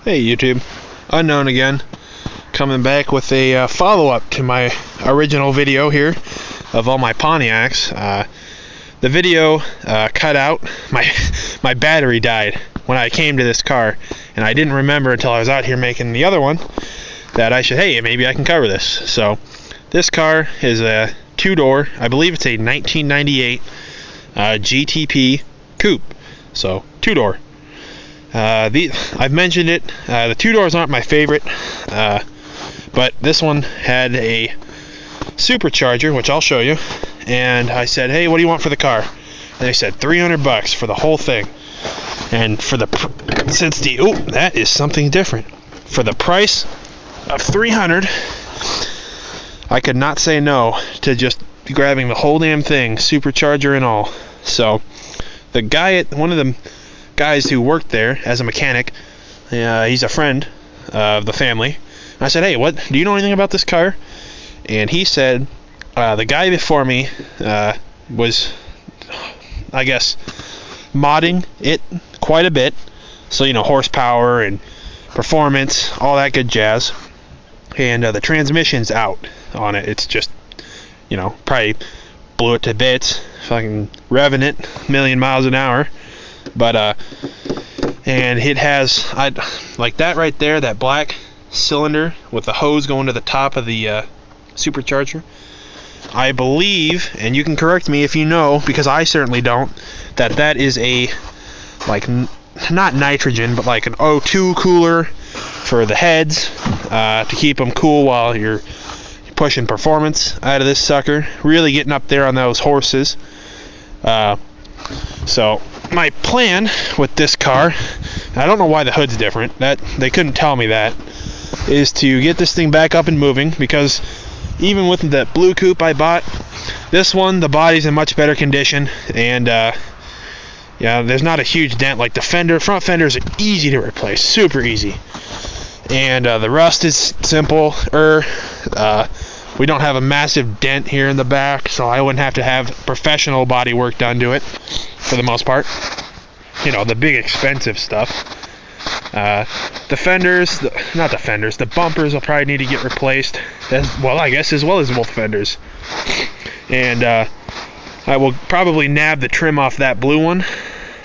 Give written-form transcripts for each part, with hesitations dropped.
Hey YouTube, Unknown again, coming back with a follow-up to my original video here of all my Pontiacs. The video cut out, my battery died when I came to this car, and I didn't remember until I was out here making the other one that I should, hey, maybe I can cover this. So this car is a two-door, I believe it's a 1998 GTP coupe, so two-door. I've mentioned it, the two doors aren't my favorite, but this one had a supercharger, which I'll show you, and I said, hey, what do you want for the car? And they said $300 for the whole thing. And for the, that is something different. For the price of $300, I could not say no to just grabbing the whole damn thing, supercharger and all. So the guy one of the guys who worked there as a mechanic, he's a friend of the family. I said, hey, what, do you know anything about this car? And he said, the guy before me was, I guess, modding it quite a bit, so, you know, horsepower and performance, all that good jazz, and the transmission's out on it. It's just, you know, probably blew it to bits, fucking revving it a million miles an hour. But and it has, like that right there, that black cylinder with the hose going to the top of the supercharger. I believe, and you can correct me if you know, because I certainly don't, that is a, like, not nitrogen, but like an O2 cooler for the heads, to keep them cool while you're pushing performance out of this sucker, really getting up there on those horses. So my plan with this car, I don't know why the hood's different, that they couldn't tell me that, is to get this thing back up and moving, because even with the blue coupe I bought, this one, the body's in much better condition, and yeah, there's not a huge dent. Like the fender, front fenders are easy to replace, super easy, and the rust is simple. We don't have a massive dent here in the back, so I wouldn't have to have professional body work done to it for the most part. You know, the big expensive stuff. The fenders, not the fenders, the bumpers will probably need to get replaced, well, I guess, as well as both fenders. And I will probably nab the trim off that blue one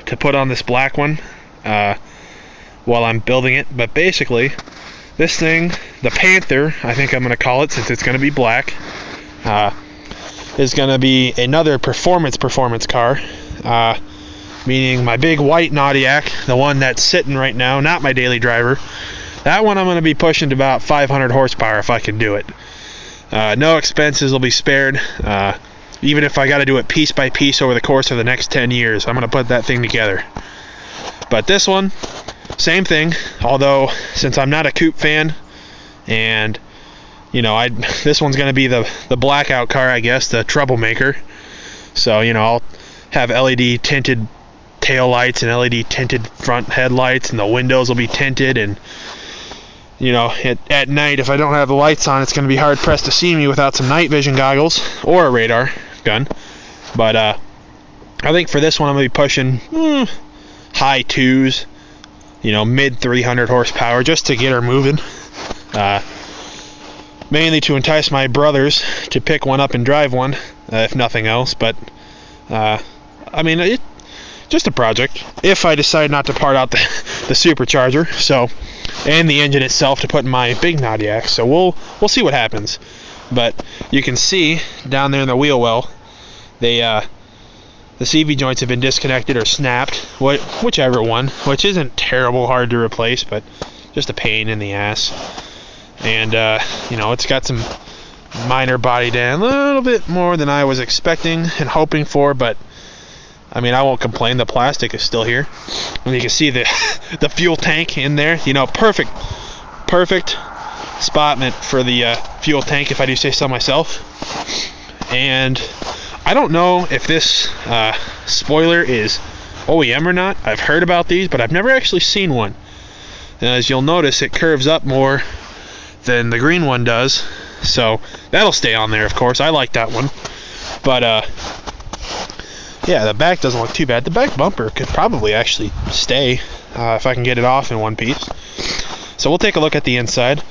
to put on this black one while I'm building it. But basically, this thing, the Panther, I think I'm going to call it, since it's going to be black, is going to be another performance car. Meaning my big white Pontiac, the one that's sitting right now, not my daily driver. That one I'm going to be pushing to about 500 horsepower if I can do it. No expenses will be spared. Even if I got to do it piece by piece over the course of the next 10 years, I'm going to put that thing together. But this one, same thing, although since I'm not a coupe fan, and you know, this one's going to be the blackout car, I guess, the troublemaker. So, you know, I'll have LED tinted tail lights and LED tinted front headlights, and the windows will be tinted, and you know, at night, if I don't have the lights on, it's going to be hard pressed to see me without some night vision goggles or a radar gun. But I think for this one I'm going to be pushing high 2s, you know, mid 300 horsepower, just to get her moving, mainly to entice my brothers to pick one up and drive one, if nothing else. But I mean, it's just a project if I decide not to part out the supercharger, so, and the engine itself to put in my big Pontiac. So we'll see what happens. But you can see down there in the wheel well, the CV joints have been disconnected or snapped, whichever one, which isn't terrible hard to replace, but just a pain in the ass. And you know, it's got some minor body down, a little bit more than I was expecting and hoping for, but I mean, I won't complain. The plastic is still here, and you can see the fuel tank in there. You know, perfect spotment for the fuel tank, if I do say so myself. And I don't know if this spoiler is OEM or not. I've heard about these, but I've never actually seen one. And as you'll notice, it curves up more than the green one does, so that'll stay on there, of course. I like that one. But yeah, the back doesn't look too bad. The back bumper could probably actually stay if I can get it off in one piece. So we'll take a look at the inside.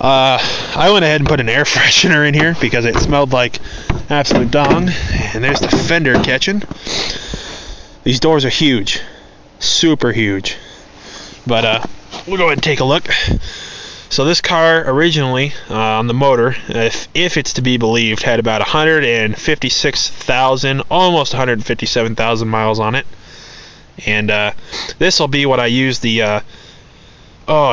I went ahead and put an air freshener in here because it smelled like absolute dong. And there's the fender catching. These doors are huge, super huge. But we'll go ahead and take a look. So this car originally on the motor, if it's to be believed, had about 156,000, almost 157,000 miles on it. And this will be what I use the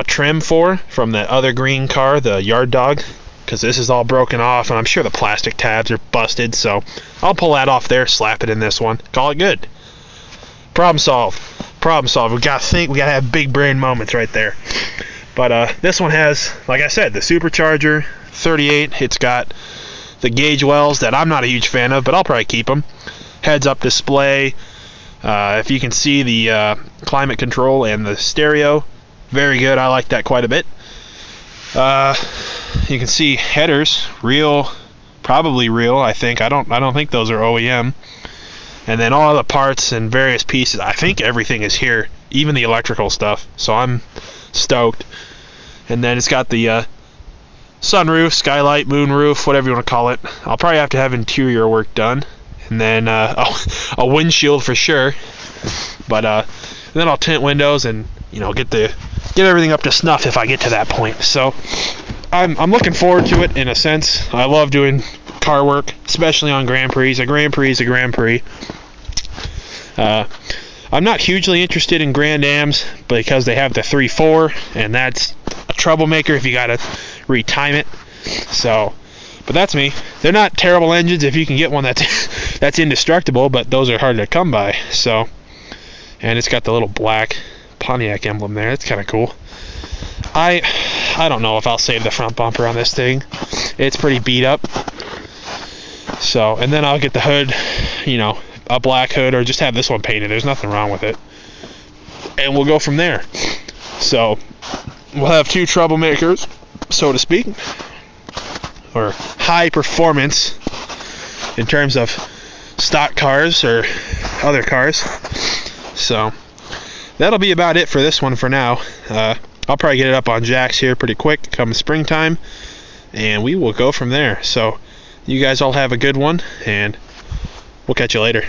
trim from the other green car, the Yard Dog, because this is all broken off, and I'm sure the plastic tabs are busted. So I'll pull that off there, slap it in this one, call it good. Problem solved. Problem solved. We gotta have big brain moments right there. But this one has, like I said, the supercharger 38. It's got the gauge wells that I'm not a huge fan of, but I'll probably keep them. Heads-up display. If you can see the climate control and the stereo, very good. I like that quite a bit. You can see headers, real, probably real. I think I don't think those are OEM. And then all the parts and various pieces. I think everything is here, even the electrical stuff. So I'm stoked. And then it's got the sunroof, skylight, moonroof, whatever you want to call it. I'll probably have to have interior work done, and then a windshield for sure. But then I'll tint windows and get everything up to snuff if I get to that point. So I'm looking forward to it in a sense. I love doing car work, especially on Grand Prix. A Grand Prix is a Grand Prix. I'm not hugely interested in Grand Ams because they have the 3.4, and that's a troublemaker if you gotta retime it. So, but that's me. They're not terrible engines if you can get one that's indestructible, but those are hard to come by. So, and it's got the little black Pontiac emblem there. That's kind of cool. I don't know if I'll save the front bumper on this thing. It's pretty beat up. So, and then I'll get the hood, a black hood, or just have this one painted. There's nothing wrong with it. And we'll go from there. So, we'll have two troublemakers, so to speak, or high performance in terms of stock cars or other cars. So, that'll be about it for this one for now. I'll probably get it up on jacks here pretty quick come springtime, and we will go from there. So, you guys all have a good one, and we'll catch you later.